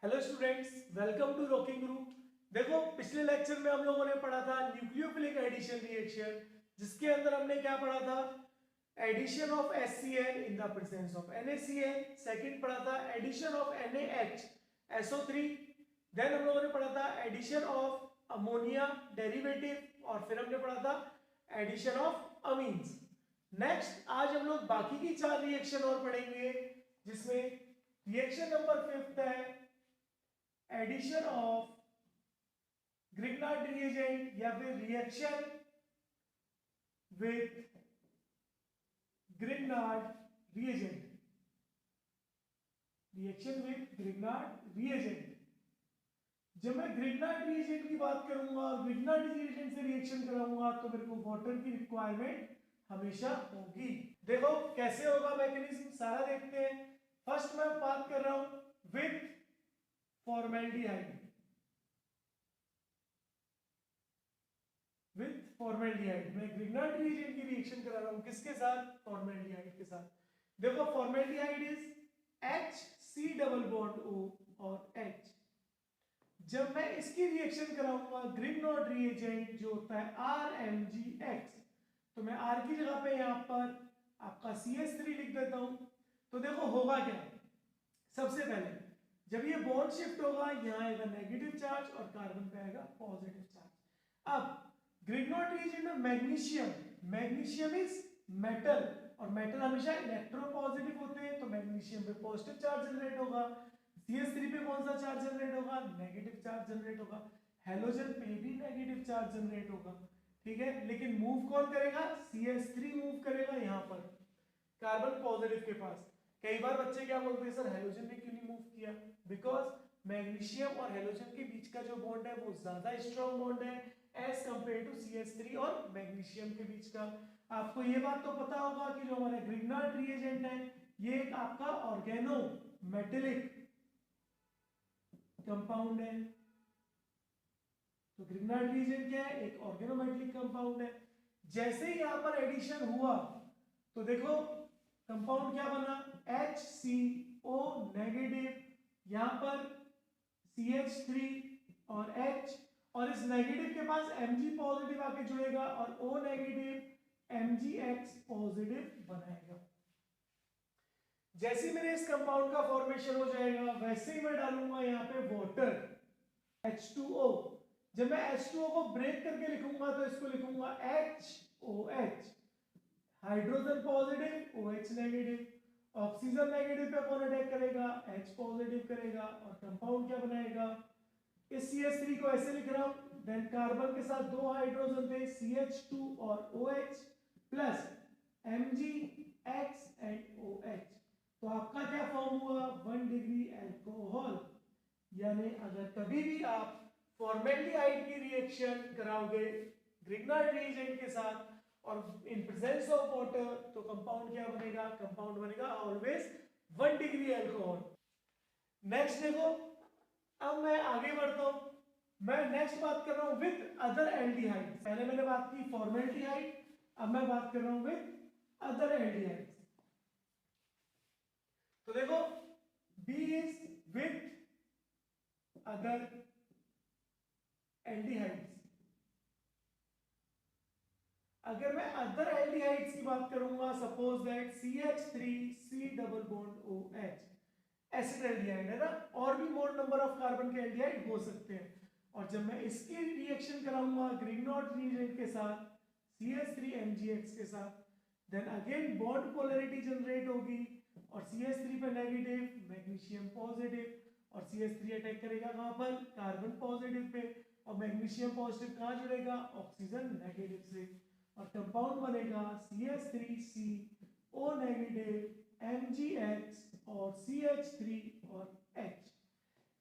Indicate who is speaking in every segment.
Speaker 1: Hello students, welcome to rocking group. देखो, पिछले lecture में हम लोगों ने पढ़ा था न्यूक्लियोफिलिक एडिशन रिएक्शन, जिसके अंदर हमने क्या पढ़ा था? Addition of HCl in the presence of NaCl। Second पढ़ा था addition of NaH SO3। Then हम लोगों ने पढ़ा था एडिशन ऑफ अमोनिया डेरिवेटिव, और फिर हमने पढ़ा था एडिशन ऑफ अमीन्स। नेक्स्ट आज हम लोग बाकी की चार रिएक्शन और पढ़ेंगे, जिसमें रिएक्शन नंबर 5 है एडिशन ऑफ ग्रिग्नार्ड रिएजेंट या फिर reaction with Grignard reagent. Reaction with Grignard reagent. जब मैं ग्रिग्नार्ड रिएजेंट की बात करूंगा और ग्रिग्नार्ड रिएजेंट से रिएक्शन कराऊंगा तो मेरे को वाटर की रिक्वायरमेंट हमेशा होगी। देखो कैसे होगा मैकेनिज्म, सारा देखते हैं। फर्स्ट मैं बात कर रहा हूं विथ फॉर्मेल्डिहाइड। विथ फॉर्मेल्डिहाइड मैं ग्रिग्नार्ड रिएजेंट की रिएक्शन करा रहा हूं, किसके साथ? फॉर्मेल्डिहाइड के साथ। देखो formaldehyde is HC double bond O और H। जब मैं इसकी रिएक्शन कराऊंगा ग्रिग्नार्ड रिएजेंट जो होता है RMgX, तो मैं R की जगह पे यहां पर आपका CH3 लिख देता हूं। तो देखो होगा क्या, सबसे पहले जब ये बॉन्ड शिफ्ट होगा यहां आएगा नेगेटिव चार्ज और कार्बन पे आएगा पॉजिटिव चार्ज। अब ग्रिग्नार्ड रिएजेंट में मैग्नीशियम इज मेटल, और मेटल हमेशा इलेक्ट्रोपॉजिटिव होते हैं, तो मैग्नीशियम पे पॉजिटिव चार्ज जनरेट होगा। CH3 पे कौन सा चार्ज जनरेट होगा? नेगेटिव चार्ज जनरेट होगा। हैलोजन पे भी नेगेटिव चार्ज जनरेट होगा, ठीक है। लेकिन मूव कौन करेगा? CH3 मूव करेगा यहां पर कार्बन पॉजिटिव के पास। कई बार बच्चे क्या बोलते हैं, सर हैलोजन ने क्यों नहीं मूव किया? बिकॉज मैग्नीशियम और हैलोजन के बीच का जो बॉन्ड है वो ज्यादा स्ट्रॉन्ग बॉन्ड है एज कंपेयर टू CH3 और मैग्नीशियम के बीच का। आपको ये बात तो पता होगा कि जो हमारा ग्रिग्नार्ड रिएजेंट है ये एक आपका ऑर्गेनो मेटेलिक कंपाउंड है। तो ग्रिग्नार्ड रिएजेंट क्या है? एक ऑर्गेनोमेटेलिक कंपाउंड है। जैसे ही यहां पर एडिशन हुआ तो देखो कंपाउंड क्या बना? HCO नेगेटिव, यहां पर CH3 और H, और इस नेगेटिव के पास Mg पॉजिटिव आके जुड़ेगा और O नेगेटिव MgX पॉजिटिव बनाएगा। जैसे ही मेरे इस कंपाउंड का फॉर्मेशन हो जाएगा वैसे ही मैं डालूंगा यहाँ पे वाटर H2O। जब मैं H2O को ब्रेक करके लिखूंगा तो इसको लिखूंगा HOH, hydrogen positive OH negative. Oxygen negative पे कौन अटैक करेगा? H पॉजिटिव करेगा, और कंपाउंड क्या बनाएगा? इस CH3 को ऐसे लिख रहा हूं, देन कार्बन के साथ दो हाइड्रोजन थे CH2 और OH plus MgX and OH। तो आपका क्या फॉर्म हुआ? 1 डिग्री अल्कोहल। यानी अगर कभी भी आप फॉर्मेल्डिहाइड की रिएक्शन कराओगे ग्रिग्नार्ड रिएजेंट के साथ और इन प्रेजेंस ऑफ वाटर, तो कंपाउंड क्या बनेगा? कंपाउंड बनेगा ऑलवेज 1 डिग्री अल्कोहल। नेक्स्ट देखो, अब मैं आगे बढ़ता हूं। मैं नेक्स्ट बात कर रहा हूं विद अदर एल्डिहाइड। पहले मैंने बात की फॉर्मेल्डिहाइड, अब मैं बात कर रहा हूं विद अदर एल्डिहाइड। तो देखो B is with other aldehydes. अगर मैं अदर एल्डिहाइड्स की बात करूंगा, suppose that CH3C double bond OH, acid aldehyde है ना, और भी मोर नंबर ऑफ कार्बन के एल्डिहाइड हो सकते हैं। और जब मैं इसकी रिएक्शन कराऊंगा ग्रिग्नार्ड रिएजेंट के साथ CH3MgX के साथ, then again bond polarity generate होगी और CH3 पे नेगेटिव, मैग्नीशियम पॉजिटिव, और CH3 अटैक करेगा कहां पर? कार्बन पॉजिटिव पे, और मैग्नीशियम पॉजिटिव कहां जुड़ेगा? ऑक्सीजन नेगेटिव से, और कंपाउंड बनेगा CH3CO नेगेटिव MgX और CH3 और H।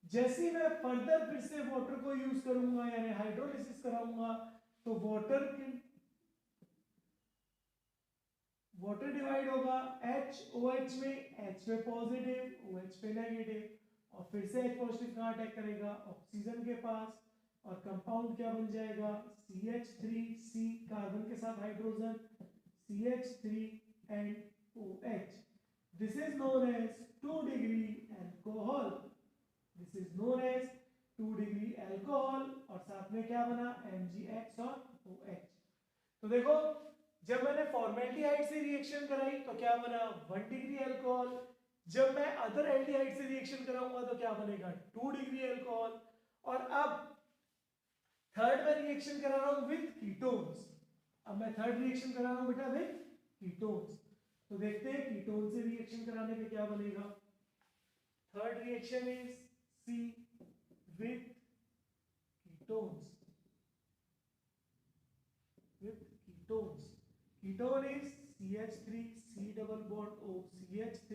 Speaker 1: जैसे मैं फर्दर फिर से वाटर को यूज करूंगा यानी हाइड्रोलिसिस कराऊंगा, तो वाटर डिवाइड होगा HOH में, H पे पॉजिटिव OH पे नेगेटिव, और फिर से H पॉजिटिव कहां अटैक करेगा? ऑक्सीजन के पास, और कंपाउंड क्या बन जाएगा? CH3C कार्बन के साथ hydrogen CH3 and OH। This is known as 2 degree alcohol. This is known as 2 degree alcohol, और साथ में क्या बना MgX और OH। तो देखो जब मैंने फॉर्मेल्डिहाइड से रिएक्शन कराई तो क्या बना 1 डिग्री अल्कोहल, जब मैं अदर एल्डिहाइड से रिएक्शन कराऊंगा तो क्या बनेगा 2 डिग्री अल्कोहल, और अब थर्ड में रिएक्शन करा रहा हूं विद कीटोन्स। अब मैं थर्ड रिएक्शन करा रहा हूं बेटा विद कीटोन्स। तो देखते हैं कीटोन से रिएक्शन कराने पे क्या बनेगा। Third reaction is C with ketones. With ketones. Ketone is CH3 C double bond O CH3।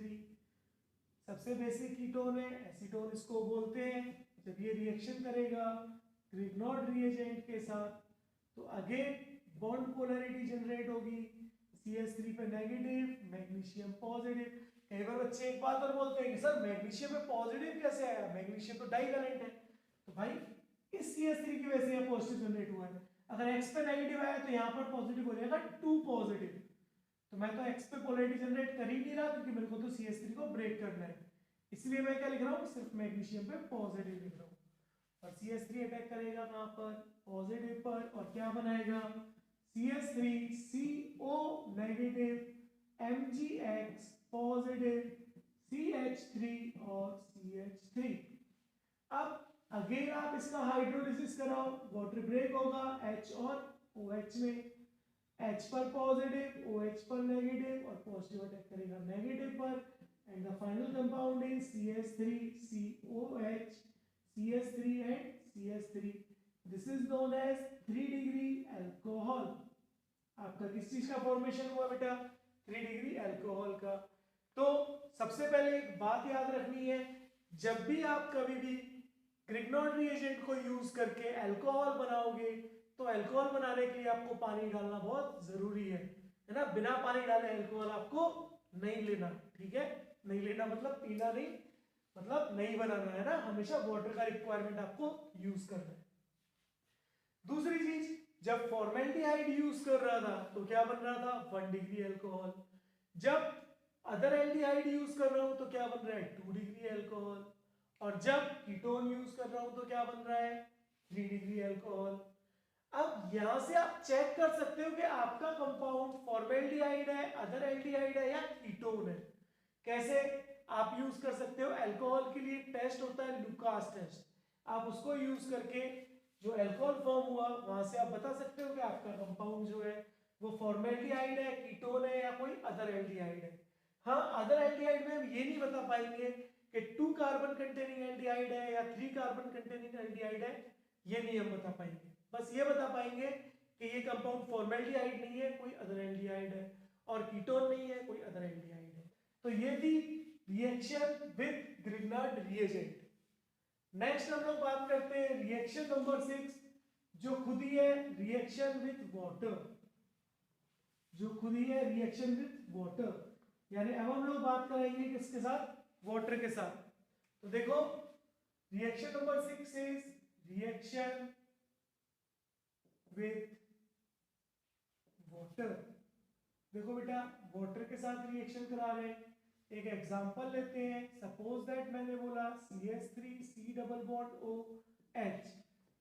Speaker 1: सबसे बेसिक कीटोन है, एसीटोन इसको बोलते हैं। जब ये रिएक्शन करेगा ग्रिग्नॉड रिएजेंट के साथ तो अगेन बॉन्ड पोलैरिटी जनरेट होगी, CH3 पे नेगेटिव, मैग्नीशियम पॉजिटिव। कई बार बच्चे एक बात और बोलते हैं कि सर मैग्नीशियम में पॉजिटिव कैसे आया, मैग्नीशियम तो डाइवैलेंट है। तो भाई इस CH3 की वजह से यह पॉजिटिव जनरेट हुआ है। अगर X पे नेगेटिव आया तो यहाँ पर पॉजिटिव हो जाएगा 2 पॉजिटिव। तो मैं तो X पे पोलैरिटी जनरेट कर ही नहीं रहा क्योंकि मेरे को तो CH3 को ब्रेक करना है, इसलिए मैं क्या लिख रहा हूँ सिर्फ मैग्नीशियम पे पॉजिटिव लिख रहा हूँ। और CH3 अटैक करेगा कहाँ पर पॉजिटिव पर, और क्या बनाएगा CH3 CO negative MgX positive CH3 और CH3। अब अगेन आप इसका हाइड्रोलिसिस कराओ, वाटर ब्रेक होगा H और OH में, H पर पॉजिटिव OH पर नेगेटिव, और पॉजिटिव अटैक करेगा नेगेटिव पर, and the final compound is CH3 COH CH3 and CH3। This is known as 3 degree alcohol. आपका किस चीज का फॉर्मेशन हुआ बेटा 3 डिग्री अल्कोहल का। तो सबसे पहले एक बात याद रखनी है, जब भी आप कभी भी ग्रिग्नॉड रिएजेंट को यूज करके अल्कोहल बनाओगे तो अल्कोहल बनाने के लिए आपको पानी डालना बहुत जरूरी है ना। बिना पानी डाले अल्कोहल आपको नहीं लेना, ठीक है। नहीं लेना मतलब पीना नहीं, मतलब नहीं बनाना है ना, हमेशा वाटर का रिक्वायरमेंट आपको यूज करना है। दूसरी चीज, जब फॉर्मेल्डिहाइड यूज कर रहा था तो क्या बन रहा था 1 डिग्री अल्कोहल, जब अदर एल्डिहाइड यूज कर रहा हूं तो क्या बन रहा है 2 डिग्री अल्कोहल, और जब कीटोन यूज कर रहा हूं तो क्या बन रहा है 3 डिग्री अल्कोहल। अब यहां से आप चेक कर सकते हो कि आपका कंपाउंड फॉर्मेल्डिहाइड है, अदर एल्डिहाइड है या कीटोन है। कैसे आप यूज कर सकते हो, अल्कोहल के लिए टेस्ट होता है लुकास टेस्ट, आप उसको यूज करके जो अल्कोहल फॉर्म हुआ वहां से आप बता सकते हो कि आपका कंपाउंड जो है वो फॉर्मेल्डिहाइड है, कीटोन है या कोई अदर एल्डिहाइड है। हाँ, अदर एल्डिहाइड में हम ये नहीं बता पाएंगे कि 2 कार्बन कंटेनिंग एल्डिहाइड है या 3 कार्बन कंटेनिंग एल्डिहाइड है, ये नहीं हम बता पाएंगे। बस ये बता पाएंगे कि ये कंपाउंड फॉर्मेल्डिहाइड नहीं है, कोई अदर एल्डिहाइड है, और कीटोन नहीं है, कोई अदर एल्डिहाइड है। तो ये थी reaction with Grignard reagent. Next हम लोग बात करते हैं रिएक्शन नंबर 6, जो खुद ही है रिएक्शन विद वाटर, जो खुद ही है रिएक्शन विद वाटर। यानी अब हम लोग बात करेंगे किसके साथ, वाटर के साथ। तो देखो reaction number 6 is reaction with water. देखो बेटा वाटर के साथ रिएक्शन करा रहे हैं, एक एग्जांपल लेते हैं। सपोज दैट मैंने बोला CH3 C double bond OH,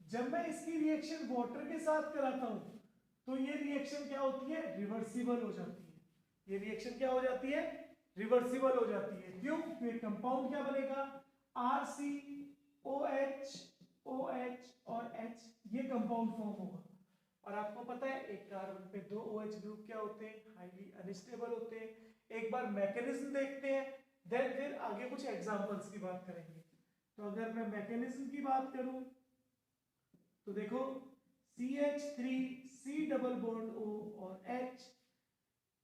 Speaker 1: जब मैं इसकी रिएक्शन वाटर के साथ कराता हूं तो ये रिएक्शन क्या होती है रिवर्सिबल हो जाती है। ये रिएक्शन क्या हो जाती है रिवर्सिबल हो जाती है। क्यों, क्योंकि कंपाउंड क्या बनेगा RCOH OH और H, ये कंपाउंड फॉर्म होगा। और आपको पता है एक कार्बन पे 2 OH ग्रुप क्या होते हैं हाईली अनस्टेबल होते हैं। एक बार मैकेनिज्म देखते हैं, देन फिर आगे कुछ एग्जांपल्स की बात करेंगे। तो अगर मैं मैकेनिज्म की बात करूं तो देखो CH3 C double bond O और H,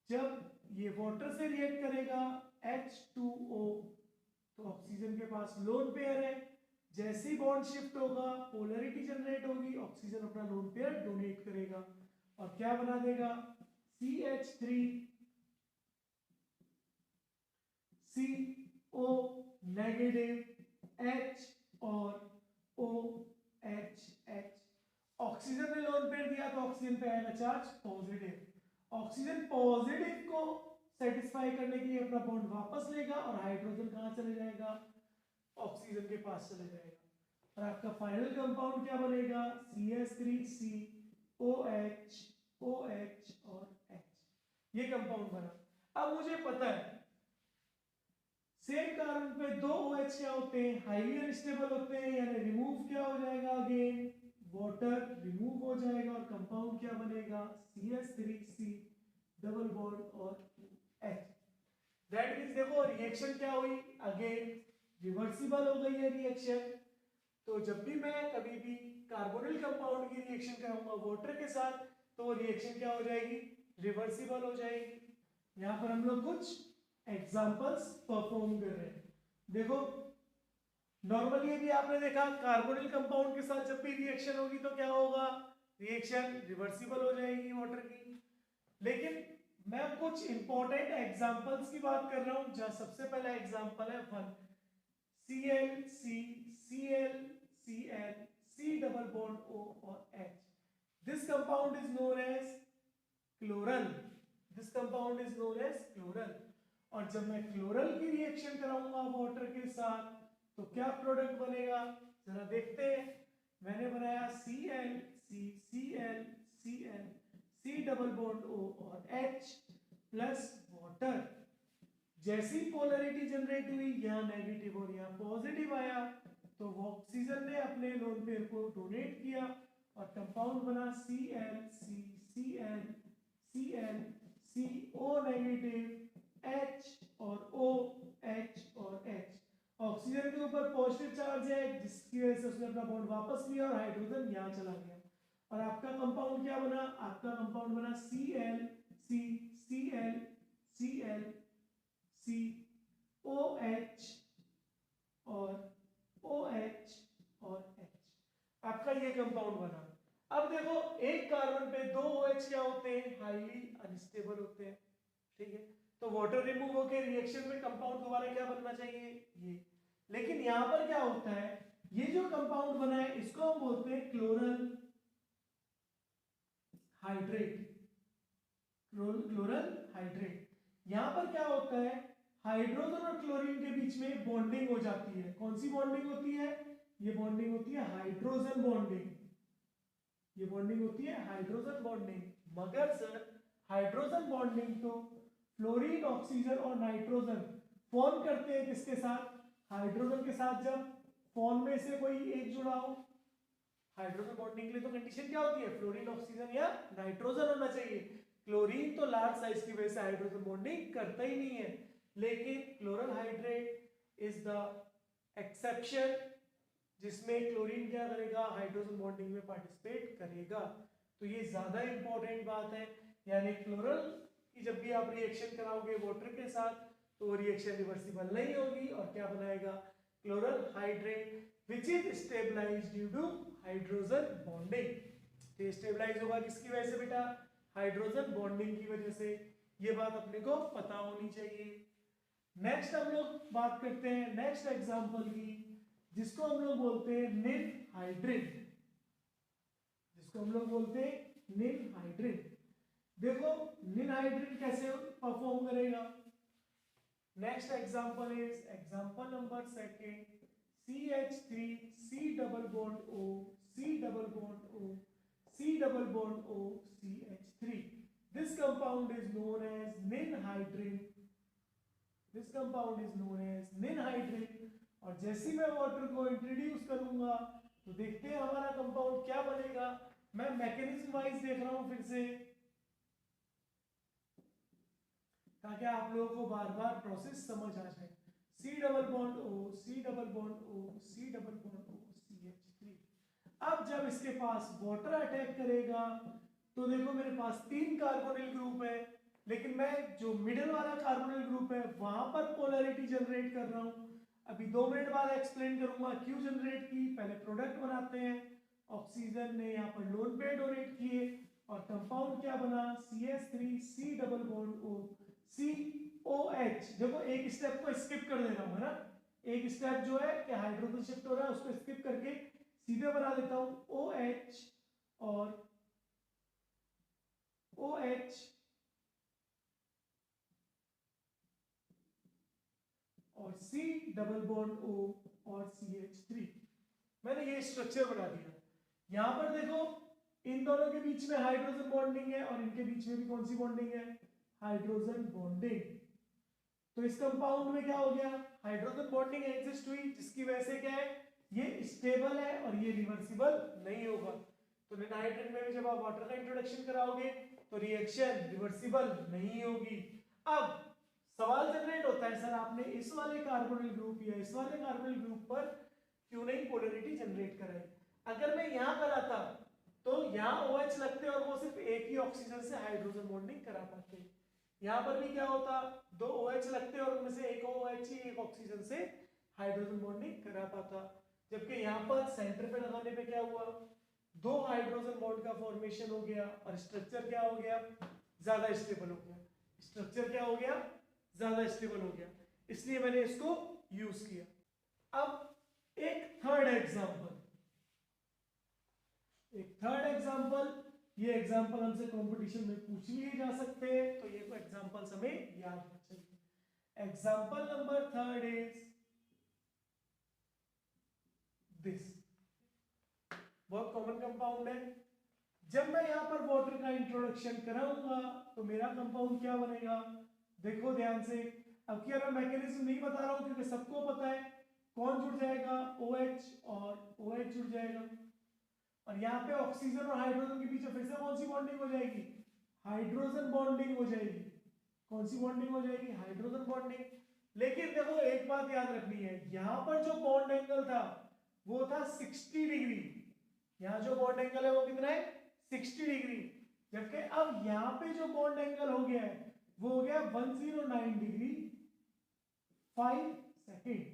Speaker 1: जब ये वाटर से रिएक्ट करेगा H2O तो ऑक्सीजन के पास लोन पेयर है, जैसे ही बॉन्ड शिफ्ट होगा पोलैरिटी जनरेट होगी, ऑक्सीजन अपना लोन पेयर डोनेट करेगा और क्या बना देगा CH3 CO नेगेटिव H और OH। ऑक्सीजन ने लोन पेयर दिया तो ऑक्सीजन पे आएगा चार्ज पॉजिटिव। ऑक्सीजन पॉजिटिव को सेटिस्फाई करने के लिए अपना बॉन्ड वापस लेगा और हाइड्रोजन कहां चले जाएगा ऑक्सीजन के पास चले जाएगा और आपका फाइनल कंपाउंड क्या बनेगा, CH3COH और H, ये कंपाउंड बना। अब मुझे पता है सेम कार्बन पे दो OH क्या होते हैं, हाईली अनस्टेबल होते हैं, यानी रिमूव क्या हो जाएगा, अगेन वाटर रिमूव हो जाएगा और कंपाउंड क्या बनेगा, CH3C डबल बॉन्ड और H। दैट मींस देखो रिएक्शन क्या हुई, अगेन रिवर्सिबल हो गई है रिएक्शन। तो जब भी मैं कभी भी कार्बोनिल कंपाउंड की रिएक्शन कराऊंगा वाटर के साथ तो वो रिएक्शन क्या हो जाएगी, रिवर्सिबल हो जाएगी। यहाँ पर हम लोग कुछ एग्जांपल्स परफॉर्म कर रहे हैं। देखो नॉर्मली भी आपने देखा कार्बोनिल कंपाउंड के साथ जब भी रिएक्शन होगी तो क्या होगा, रिएक्शन रिवर्सिबल हो जाएगी वाटर की। लेकिन मैं कुछ इंपॉर्टेंट एग्जांपल्स की बात कर रहा हूं, जहां सबसे पहला एग्जांपल है 1 ClCl C double bond O और H। This compound is known as chloral, this compound is known as chloral. और जब मैं क्लोरल की रिएक्शन कराऊंगा वाटर के साथ तो क्या प्रोडक्ट बनेगा, जरा देखते हैं। मैंने बनाया Cl C double bond O और H प्लस वाटर। जैसी पोलैरिटी जनरेट हुई, यहाँ नेगेटिव और यहाँ पॉजिटिव आया, तो वो ऑक्सीजन ने अपने लोन पेयर को डोनेट किया और कंपाउंड बना ClCl O नेगेटिव H और OH और H। ऑक्सीजन के ऊपर पॉजिटिव चार्ज है जिसकी वजह से उसने अपना बॉन्ड वापस लिया और हाइड्रोजन यहाँ चला गया और आपका कंपाउंड क्या बना, आपका कंपाउंड बना ClCOH और OH और H, आपका ये कंपाउंड बना। अब देखो एक कार्बन पे दो OH क्या होते हैं, हाईली अनस्टेबल होते हैं, ठीक है। तो वाटर रिमूव होकर रिएक्शन में कंपाउंड दोबारा क्या बनना चाहिए, ये। लेकिन यहां पर क्या होता है, ये जो कंपाउंड बना है इसको हम बोलते हैं क्लोरल हाइड्रेट, क्लोरल हाइड्रेट। यहां पर क्या होता है, हाइड्रोजन और क्लोरीन के बीच में बॉन्डिंग हो जाती है। कौन सी बॉन्डिंग होती है, ये बॉन्डिंग होती है हाइड्रोजन बॉन्डिंग, ये बॉन्डिंग होती है हाइड्रोजन बॉन्डिंग। मगर सर हाइड्रोजन बॉन्डिंग तो फ्लोरीन ऑक्सीजन और नाइट्रोजन फॉर्म करते हैं किसके साथ, हाइड्रोजन के साथ। जब फॉर्म में से कोई एक जुड़ा हो, हाइड्रोजन बॉन्डिंग के लिए तो कंडीशन क्या होती है, फ्लोरीन ऑक्सीजन या नाइट्रोजन होना चाहिए। क्लोरीन तो लार्ज साइज की वजह से हाइड्रोजन बॉन्डिंग करता ही नहीं है, लेकिन chloral hydrate is the exception जिसमें क्लोरीन क्या करेगा, हाइड्रोजन बॉन्डिंग में पार्टिसिपेट करेगा। तो ये ज्यादा इंपॉर्टेंट बात है, यानी क्लोरल की जब भी आप रिएक्शन कराओगे वाटर के साथ तो रिएक्शन रिवर्सिबल नहीं होगी और क्या बनाएगा, chloral hydrate which is stabilized due to hydrogen bonding. तो स्टेबलाइज होगा किसकी वजह से बेटा, हाइड्रोजन बॉन्डिंग की वजह से। ये बात अपने को पता होनी चाहिए। नेक्स्ट हम लोग बात करते हैं नेक्स्ट एग्जांपल की, जिसको हम लोग बोलते हैं निल हाइड्रिन, जिसको हम लोग बोलते हैं निल हाइड्रिन। देखो निल हाइड्रिन कैसे परफॉर्म करेगा। Next example is example number second, CH3 C double bond O C double bond O C double bond O CH3। This compound is known as ninhydrin. This compound is known as ninhydrin। और जैसे मैं water को introduce करूंगा तो देखते हैं हमारा compound क्या बनेगा। मैं मैकेनिज्म वाइज देख रहा हूं फिर से, ताकि आप लोगों को बार बार प्रोसेस समझ आ जाए। C double bond O C double bond O C double bond O CH3। अब जब इसके पास वाटर अटैक करेगा तो देखो मेरे पास 3 कार्बोनिल ग्रुप है, लेकिन मैं जो मिडिल वाला कार्बोनिल ग्रुप है वहां पर पोलैरिटी जनरेट कर रहा हूं। अभी 2 मिनट बाद एक्सप्लेन करूंगा क्यों जनरेट की। पहले प्रोडक्ट बनाते हैं। ऑक्सीजन ने यहाँ पर लोन पेयर डोनेट किए और कंपाउंड क्या बना, CH3 C double bond O COH। देखो एक स्टेप को स्किप कर दे रहा हूं, है ना, एक स्टेप जो है कि हाइड्रोजन शिफ्ट हो रहा है उसको स्किप करके सीधे बना देता हूं OH और OH और C डबल बॉन्ड O और CH3। मैंने ये स्ट्रक्चर बना दिया। यहां पर देखो इन दोनों के बीच में हाइड्रोजन बॉन्डिंग है और इनके बीच में भी कौन सी बॉन्डिंग है, हाइड्रोजन बॉन्डिंग। तो इस कंपाउंड में क्या हो गया, हाइड्रोजन बॉन्डिंग एग्जिस्ट हुई, जिसकी वजह से क्या है, ये स्टेबल है और ये रिवर्सिबल नहीं होगा। तो नाइट्रेट में भी जब आप वाटर का इंट्रोडक्शन कराओगे तो रिएक्शन रिवर्सिबल नहीं होगी। अब सवाल जनरेट होता है, सर आपने इस वाले कार्बोनिल ग्रुप या इस वाले कार्बोनिल ग्रुप पर क्यों नहीं पोलैरिटी जनरेट कराई। अगर मैं यहाँ कराता तो यहाँ OH लगते और वो सिर्फ एक ही ऑक्सीजन से हाइड्रोजन बॉन्डिंग करा पाते। यहाँ पर भी क्या होता, दो OH लगते और उनमें से एक OH ही एक ऑक्सीजन से हाइड्रोजन बॉन्डिंग करा पाता। जबकि यहाँ पर सेंटर पे लगाने पे क्या हुआ, दो हाइड्रोजन बॉन्ड का फॉर्मेशन हो गया और स्ट्रक्चर क्या हो गया, ज्यादा स्टेबल हो गया। स्ट्रक्चर क्या हो गया, ज्यादा स्टेबल हो गया, इसलिए मैंने इसको यूज किया। अब एक थर्ड एग्जांपल, ये एग्जांपल हमसे कंपटीशन में पूछ लिए जा सकते हैं, तो ये एग्जांपल्स हमें याद रखना चाहिए। Example number third is this, बहुत कॉमन कंपाउंड है। जब मैं यहां पर वाटर का इंट्रोडक्शन कराऊंगा तो मेरा कंपाउंड क्या बनेगा, देखो ध्यान से। अब क्या मैं मैकेनिज्म नहीं बता रहा हूं क्योंकि सबको पता है, कौन जुड़ जाएगा, OH और OH जुड़ जाएगा और यहाँ पे ऑक्सीजन और हाइड्रोजन के बीच में फिर से कौन सी बॉन्डिंग हो जाएगी, हाइड्रोजन बॉन्डिंग हो जाएगी। कौन सी बॉन्डिंग हो जाएगी, हाइड्रोजन बॉन्डिंग। लेकिन देखो एक बात याद रखनी है, यहाँ पर जो बॉन्ड एंगल था वो था 60 डिग्री। यहाँ जो बॉन्ड एंगल है वो कितना है, 60 डिग्री। जबकि अब यहाँ पे जो बॉन्ड एंगल हो गया है वो हो गया 109 डिग्री 5 सेकेंड,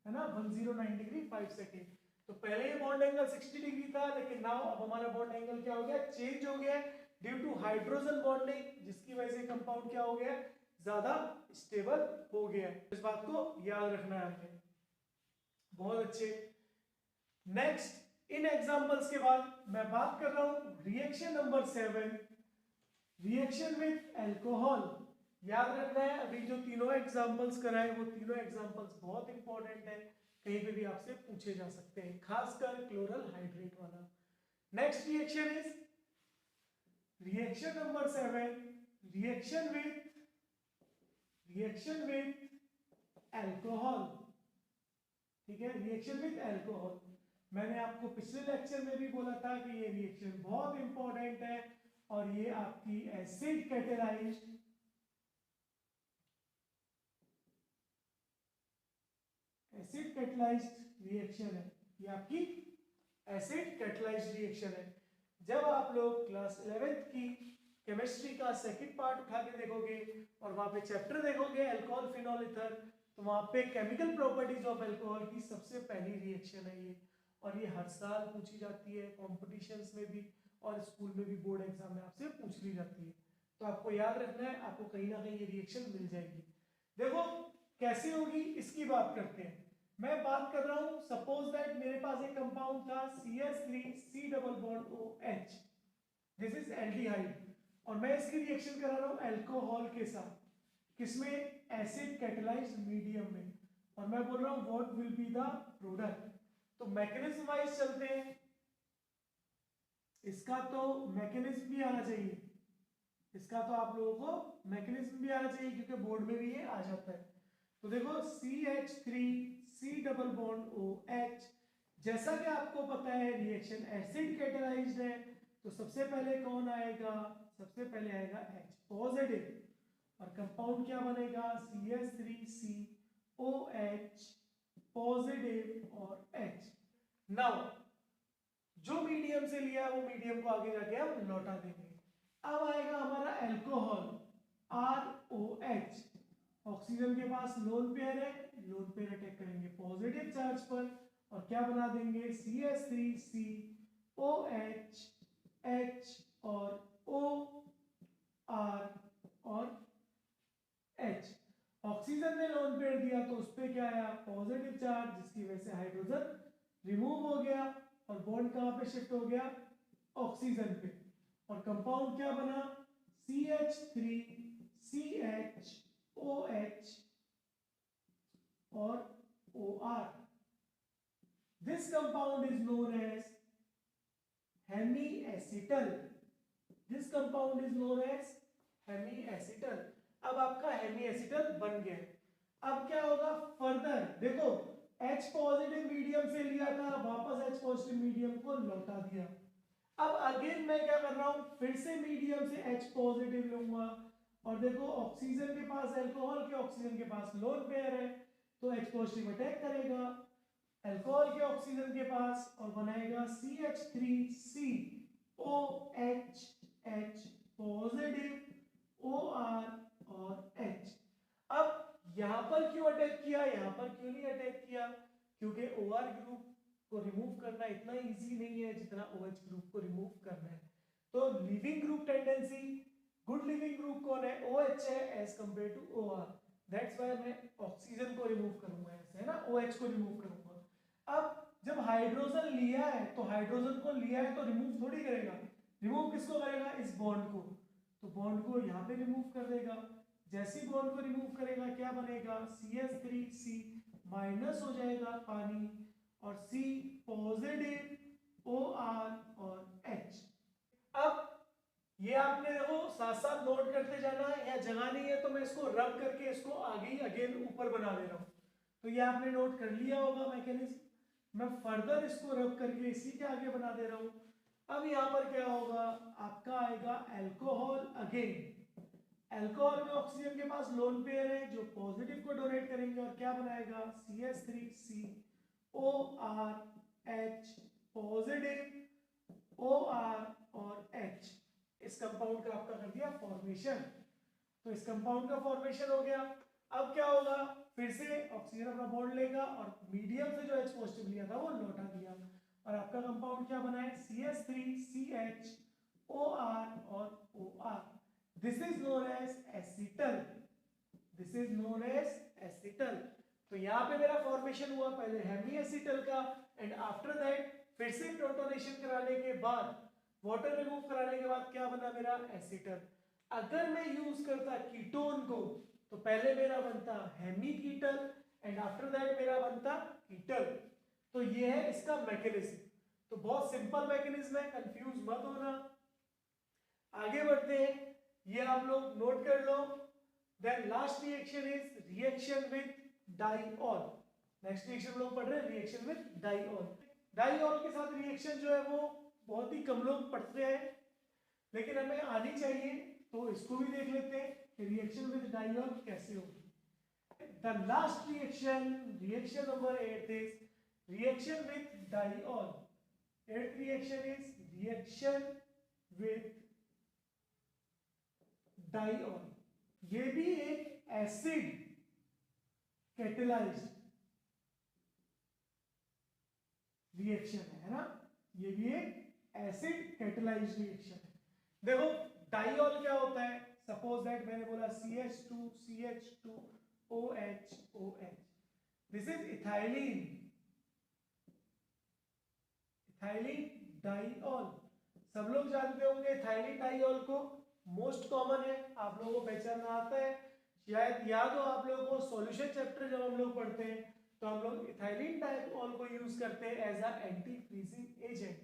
Speaker 1: है ना, 109 डिग्री 5 सेकेंड। तो पहले ये बॉन्ड एंगल 60 डिग्री था, लेकिन नाउ अब हमारा बॉन्ड एंगल क्या हो गया, चेंज हो गया ड्यू टू हाइड्रोजन बॉन्डिंग, जिसकी वजह से कंपाउंड क्या हो गया, ज्यादा स्टेबल हो गया। इस बात को याद रखना है। बहुत अच्छे। नेक्स्ट, इन एग्जांपल्स के बाद मैं बात कर रहा हूं reaction number 7, reaction with alcohol. याद रखना है, अभी जो तीनों एग्जांपल्स कराए वो तीनों एग्जांपल्स बहुत इंपॉर्टेंट है, कहीं पे भी आपसे पूछे जा सकते हैं, खासकर क्लोरल हाइड्रेट वाला। Next reaction is reaction number 7, reaction with alcohol. ठीक है, रिएक्शन विद अल्कोहल। मैंने आपको पिछले लेक्चर में भी बोला था कि ये रिएक्शन बहुत इंपॉर्टेंट है और ये आपकी एसिड कैटेलाइज्ड रिएक्शन है। ये आपकी एसिड कैटेलाइज्ड रिएक्शन है। जब आप लोग क्लास 11th की केमिस्ट्री का सेकंड पार्ट उठा के देखोगे और वहां पे चैप्टर देखोगे अल्कोहल फिनॉल ईथर, तो वहां पे केमिकल प्रॉपर्टीज ऑफ अल्कोहल की सबसे पहली रिएक्शन है ये, और ये हर साल पूछी जाती है कॉम्पिटिशन्स में भी और स्कूल में भी, बोर्ड एग्जाम में आपसे पूछ ली जाती है। तो आपको याद रखना है, आपको कहीं ना कहीं ये रिएक्शन मिल जाएगी। देखो कैसे होगी इसकी बात करते हैं। मैं बात कर रहा हूं, सपोज दैट मेरे पास एक कंपाउंड था CH3C double bond OH, this is aldehyde, और मैं इसकी रिएक्शन करा रहा हूं अल्कोहल के साथ, किसमें, एसिड कैटेलाइज्ड मीडियम में, और मैं बोल रहा हूं what will be the product. तो मैकेनिज्म वाइज चलते हैं, इसका तो मैकेनिज्म भी आना चाहिए, इसका तो आप लोगों को मैकेनिज्म भी आना चाहिए क्योंकि बोर्ड में भी ये आ जाता है। तो देखो CH3C डबल बॉन्ड OH, जैसा कि आपको पता है रिएक्शन एसिड कैटेलाइज्ड है, तो सबसे पहले कौन आएगा, सबसे पहले आएगा H पॉजिटिव, और कंपाउंड क्या बनेगा, CH3COH पॉजिटिव और H। नाउ जो मीडियम से लिया वो मीडियम को आगे जाके हम लौटा देंगे। अब आएगा हमारा अल्कोहल ROH, ऑक्सीजन के पास लोन पेयर है, लोन पेयर अटैक करेंगे पॉजिटिव चार्ज पर और क्या बना देंगे, CH3COH H और OR और H। ऑक्सीजन ने लोन पेयर दिया तो उस पे क्या आया, पॉजिटिव चार्ज, जिसकी वजह से हाइड्रोजन रिमूव हो गया और बॉन्ड कहां पे शिफ्ट हो गया, ऑक्सीजन पे, और कंपाउंड क्या बना, CH3CHOH और OR। This compound is known as hemiacetal. This compound is known as hemiacetal. अब आपका hemiacetal बन गया। अब क्या होगा फर्दर, देखो H पॉजिटिव मीडियम से लिया था, वापस H पॉजिटिव मीडियम को लौटा दिया। अब अगेन मैं क्या कर रहा हूं, फिर से मीडियम से H पॉजिटिव लूंगा और देखो ऑक्सीजन के पास अल्कोहल के ऑक्सीजन के पास लोन पेयर है, तो H पॉजिटिव अटैक करेगा अल्कोहल के ऑक्सीजन के पास और बनाएगा CH3COH H पॉजिटिव OR और H। अब यहां पर क्यों अटैक किया, यहां पर क्यों नहीं अटैक किया, क्योंकि OR ग्रुप को रिमूव करना इतना इजी नहीं है जितना OH ग्रुप को रिमूव करना है। तो leaving group tendency, good leaving group कौन है, OH है as compare to OR। That's why मैं ऑक्सीजन को रिमूव करूंगा ऐसे, है ना, OH को रिमूव करूंगा। अब जब हाइड्रोजन लिया है तो हाइड्रोजन को लिया है तो रिमूव थोड़ी करेगा, रिमूव किसको करेगा, इस बॉन्ड को, तो बॉन्ड को यहाँ पे रिमूव कर देगा। जैसे बॉन्ड को रिमूव करेगा क्या बनेगा, CH3C माइनस हो जाएगा पानी और C पॉजिटिव OR और H। अब ये आपने देखो साथ साथ नोट करते जाना है, या जगह नहीं है तो मैं इसको रब करके इसको आगे ही अगेन ऊपर बना दे रहा हूँ। तो ये आपने नोट कर लिया होगा मैकेनिज्म, मैं फर्दर इसको रब करके इसी के आगे बना दे रहा हूँ। अब यहाँ पर क्या होगा, आपका आएगा अल्कोहल अगेन, अल्कोहल में ऑक्सीजन के पास लोन पेयर है जो पॉजिटिव को डोनेट करेंगे और क्या बनाएगा CH3COR H पॉजिटिव OR और H। इस कंपाउंड का आपका कर दिया फॉर्मेशन, तो इस कंपाउंड का फॉर्मेशन हो गया। अब क्या होगा, फिर से ऑक्सीजन अपना बॉन्ड लेगा और मीडियम से जो H पॉजिटिव लिया था वो लौटा दिया और आपका कंपाउंड क्या बना है CH3CH OR और OR। This is known as acetal. This is known as acetal. तो यहाँ पे मेरा फॉर्मेशन हुआ पहले हेमीएसिटल का एंड आफ्टर दैट फिर से प्रोटोनेशन कराने के बाद वाटर रिमूव कराने के बाद क्या बना मेरा एसिटल। अगर मैं यूज करता कीटोन को तो पहले मेरा बनता hemiketal and after that मेरा बनता कीटल। तो ये है इसका मैकेनिज्म, तो बहुत सिंपल मैकेनिज्म है, कंफ्यूज मत होना। आगे बढ़ते हैं, ये आप लोग नोट कर लो। Then last reaction is reaction with diol. Next reaction हम लोग पढ़ रहे हैं रिएक्शन विद डाइऑल। डाइऑल के साथ रिएक्शन जो है वो बहुत ही कम लोग पढ़ते हैं लेकिन हमें आनी चाहिए, तो इसको भी देख लेते हैं कि रिएक्शन विद डाइऑल कैसे होगी। The last reaction, reaction number 8 is reaction with diol. 8th reaction is reaction with diol. ये भी एक एसिड कैटेलाइज्ड रिएक्शन है ना, ये भी एक एसिड कैटेलाइज्ड रिएक्शन है। देखो डाइऑल क्या होता है, सपोज दैट मैंने बोला CH2CH2OH this is ethylene, ethylene diol. सब लोग जानते होंगे इथाइलिन डाइऑल को, मोस्ट कॉमन है, आप लोगों को पहचानना आता है। शायद याद हो आप लोगों को सॉल्यूशन चैप्टर जब हम लोग पढ़ते हैं तो हम लोग इथाइलिन डाइऑल को यूज करते हैं as a anti freezing agent.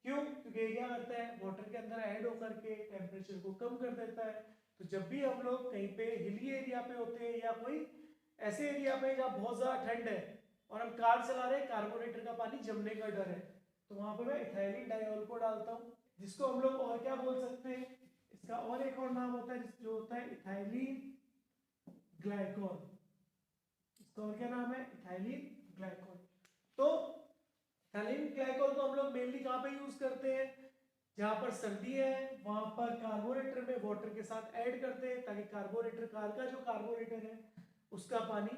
Speaker 1: क्यों, क्योंकि ये क्या करता है वाटर के अंदर ऐड होकर के टेम्परेचर को कम कर देता है। तो जब भी हम लोग कहीं पे हिली एरिया पे होते हैं या कोई ऐसे एरिया पे जहाँ बहुत ज्यादा ठंड है और हम कार चला रहे हैं, कार्बोरेटर का पानी जमने का डर है, तो वहां पे मैं इथाइलिन डाइऑल को डालता हूँ, जिसको हम लोग और क्या बोल सकते हैं, इसका और एक और नाम होता है जो होता है इथाइलिन ग्लाइकॉल। इसका और क्या नाम है, इथाइलिन ग्लाइकॉल। तो इथाइलिन ग्लाइकॉल को हम लोग मेनली कहाँ पे यूज करते हैं, जहां पर सर्दी है वहां पर कार्बोरेटर में वाटर के साथ ऐड करते हैं ताकि कार्बोरेटर, कार का जो कार्बोरेटर है उसका पानी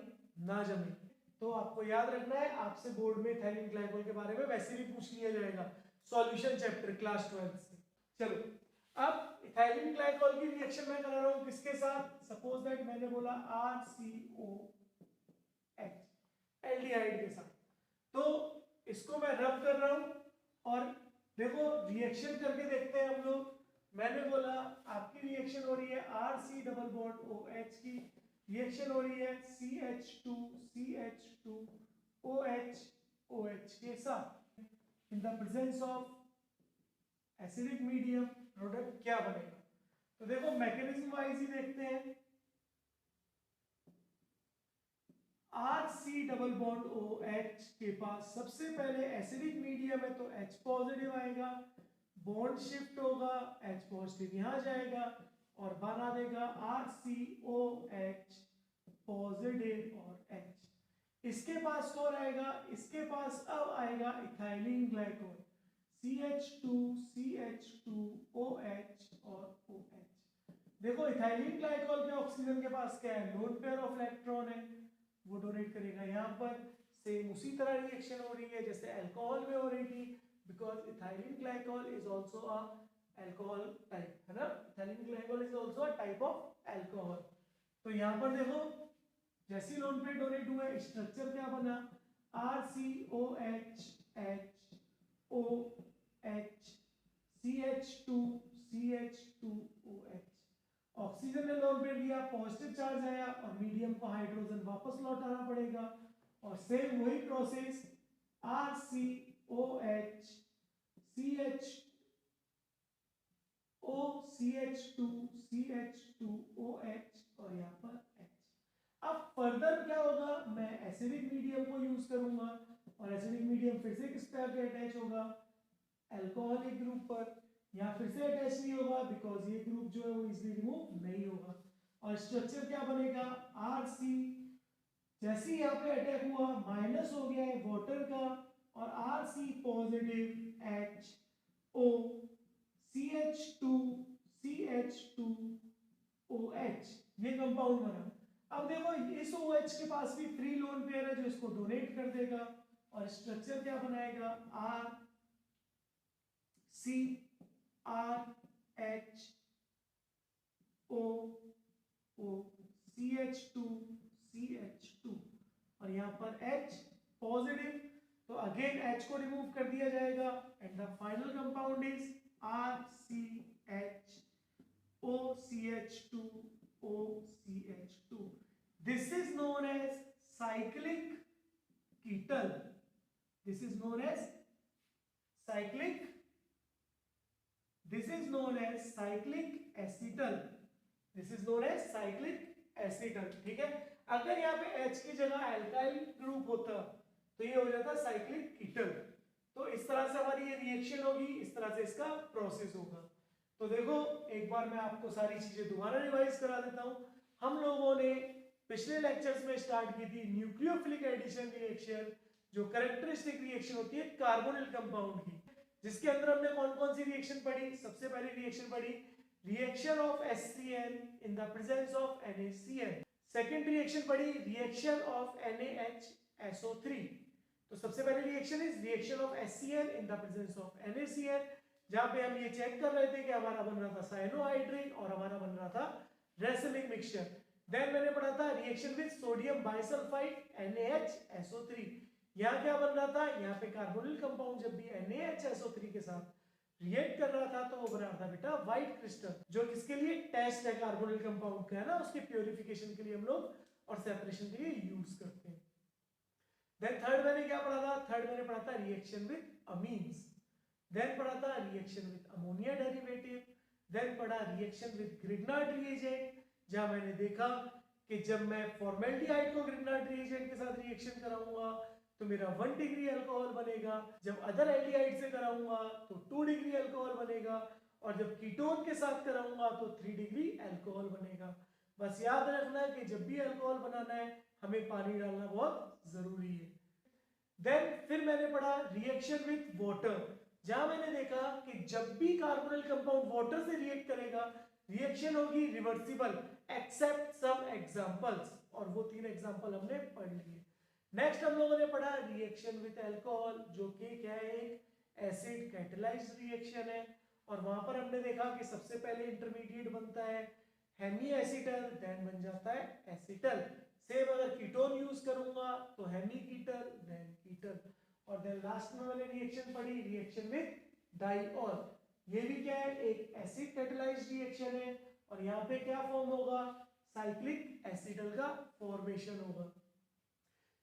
Speaker 1: ना जमे। तो आपको याद रखना है, आपसे बोर्ड में इथाइलिन ग्लाइकॉल के बारे में वैसे भी पूछ लिया जाएगा सॉल्यूशन चैप्टर क्लास 12 से। चलो अब इथाइलिन ग्लाइकॉल की रिएक्शन मैं करा रहा हूं किसके साथ, सपोज दैट मैंने बोला RCOH एल्डिहाइड के साथ, तो इसको मैं रब कर रहा हूं और देखो रिएक्शन करके देखते हैं हम लोग। मैंने बोला आपकी रिएक्शन हो रही है RC डबल बॉन्ड OH की, रिएक्शन हो रही है CH2CH2OH OH के साथ इन the presence of acidic medium product क्या बनेगा। तो देखो मैकेनिज्म वाइज ही देखते हैं। RC डबल बॉन्ड OH के पास सबसे पहले एसिडिक मीडियम है तो H पॉजिटिव आएगा, बॉन्ड शिफ्ट होगा, H पॉजिटिव यहाँ जाएगा और बना देगा RCOH पॉजिटिव और H। इसके पास कौन आएगा, इसके पास अब आएगा इथाइलिन ग्लाइकोल CH2CH2OH और OH। देखो इथाइलिन ग्लाइकोल पे ऑक्सीजन के पास क्या है, लोन पेयर ऑफ इलेक्ट्रॉन है, वो डोनेट करेगा यहाँ पर। सेम उसी तरह रिएक्शन हो रही है जैसे अल्कोहल में हो रही थी, because ethylene glycol is also a alcohol type, है ना। Ethylene glycol is also a type of alcohol. तो यहाँ पर देखो जैसी लोन पेयर डोनेट हुआ है, स्ट्रक्चर क्या बना, RCOH OH CH2CH2OH। ऑक्सीजन ने लोन पेयर दिया, पॉजिटिव चार्ज आया और मीडियम को हाइड्रोजन वापस लौटाना पड़ेगा। और सेम वही प्रोसेस RCOH CH2CH2OH और यहाँ पर H। अब फर्दर क्या होगा, मैं एसिडिक मीडियम को यूज करूंगा और एसिडिक मीडियम फिर से किस पे आके अटैच होगा, अल्कोहलिक ग्रुप पर। यहाँ फिर से अटैच नहीं होगा बिकॉज ये ग्रुप जो है वो इजीली रिमूव नहीं होगा। और स्ट्रक्चर क्या बनेगा, RC जैसे यहाँ पे अटैक हुआ माइनस हो गया है वाटर का और RC पॉजिटिव HO CH2CH2OH ये कंपाउंड बना। अब देखो इस OH के पास भी 3 लोन पेयर है जो इसको डोनेट कर देगा और स्ट्रक्चर क्या बनाएगा, CH2CH2 और यहाँ पर H पॉजिटिव, तो अगेन H को रिमूव कर दिया जाएगा and the final compound is RCHOCH2OCH2। This is known as cyclic ketal. This is known as cyclic acetal. This is known as cyclic acetal, ठीक है। अगर यहाँ पे H की जगह अल्काइल ग्रुप होता तो ये हो जाता साइक्लिक कीटल। तो इस तरह से हमारी ये रिएक्शन होगी, इस तरह से इसका प्रोसेस होगा। तो देखो एक बार मैं आपको सारी चीजें दोबारा रिवाइज करा देता हूँ। हम लोगों ने पिछले लेक्चर्स में स्टार्ट की थी न्यूक्लियोफिलिक एडिशन रिएक्शन, जो कैरेक्टरिस्टिक रिएक्शन होती है कार्बोनिल कंपाउंड की, जिसके अंदर हमने कौन कौन सी रिएक्शन पढ़ी। सबसे पहले रिएक्शन पढ़ी reaction of HCl in the presence of NaCl। Second reaction पढ़ी रिएक्शन ऑफ NaHSO3। तो सबसे पहले reaction is reaction of HCl in the presence of NaCl, जहां पे हम ये चेक कर रहे थे कि हमारा बन रहा था साइनोहाइड्रिन और हमारा बन रहा था रेसिमिक मिक्सचर। देन मैंने पढ़ा था reaction with sodium bisulphide NaHSO3। यहाँ क्या बन रहा था, यहाँ पे कार्बोनिल कंपाउंड जब भी NaHSO3 के साथ रिएक्ट कर रहा था तो वो बना रहा था बेटा व्हाइट क्रिस्टल, जो किसके लिए टेस्ट है कार्बोनिल कंपाउंड का, है ना, उसके प्यूरिफिकेशन के लिए हम लोग और सेपरेशन के लिए यूज करते हैं। देन थर्ड मैंने क्या पढ़ा था, थर्ड मैंने पढ़ा था रिएक्शन विद अमीन्स। देन पढ़ा था reaction with ammonia derivative. Then पढ़ा रिएक्शन विद ग्रिग्नार्ड रिएजेंट, जहां मैंने देखा कि जब मैं फॉर्मेल्डिहाइड को ग्रिग्नार्ड रिएजेंट के साथ रिएक्शन कराऊंगा तो मेरा 1 डिग्री अल्कोहल बनेगा, जब अदर एल्डिहाइड से कराऊंगा तो 2 डिग्री अल्कोहल बनेगा और जब कीटोन के साथ कराऊंगा तो 3 डिग्री अल्कोहल बनेगा। बस याद रखना कि जब भी अल्कोहल बनाना है हमें पानी डालना बहुत जरूरी है। देन फिर मैंने पढ़ा रिएक्शन विद वाटर, जहां मैंने देखा कि जब भी कार्बोनिल कंपाउंड वाटर से रिएक्ट करेगा रिएक्शन होगी रिवर्सिबल एक्सेप्ट सम एग्जांपल्स, और वो 3 एग्जांपल हमने पढ़ लिए। नेक्स्ट हम लोगों ने पढ़ा रिएक्शन विद अल्कोहल, जो कि क्या है, एक एसिड कैटलाइज्ड रिएक्शन है, और वहां पर हमने देखा कि सबसे पहले इंटरमीडिएट बनता है हेमी एसिटल, देन बन जाता है एसिटल। सेम अगर कीटोन यूज करूंगा तो हेमी कीटल, देन कीटल, और देन लास्ट में मैंने रिएक्शन पढ़ी रिएक्शन विद डाइऑल। ये भी क्या है, एक एसिड कैटलाइज्ड रिएक्शन है और यहाँ पे क्या फॉर्म होगा, साइक्लिक एसिटल का फॉर्मेशन होगा।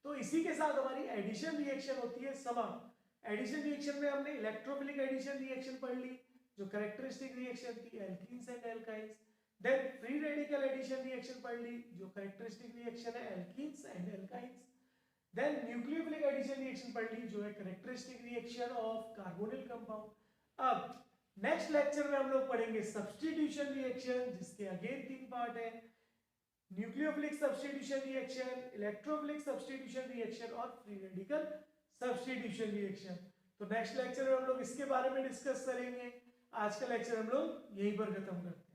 Speaker 1: तो तो इसी के साथ हमारी एडिशन रिएक्शन होती है समाप्त। एडिशन रिएक्शन में हमने इलेक्ट्रोफिलिक एडिशन रिएक्शन पढ़ ली जो कैरेक्टरिस्टिक रिएक्शन थी alkenes and alkynes. Then free radical addition reaction पढ़ ली जो कैरेक्टरिस्टिक रिएक्शन है alkenes and alkynes. Then nucleophilic addition reaction पढ़ ली जो है characteristic reaction of carbonyl compound. अब नेक्स्ट लेक्चर में हम लोग पढ़ेंगे सब्स्टिट्यूशन रिएक्शन जिसके अगेन 3 पार्ट है, nucleophilic substitution reaction, electrophilic substitution reaction और फ्री रेडिकल सब्स्टिट्यूशन रिएक्शन। तो नेक्स्ट लेक्चर में हम लोग इसके बारे में डिस्कस करेंगे। आज का लेक्चर हम लोग यहीं पर खत्म करते हैं।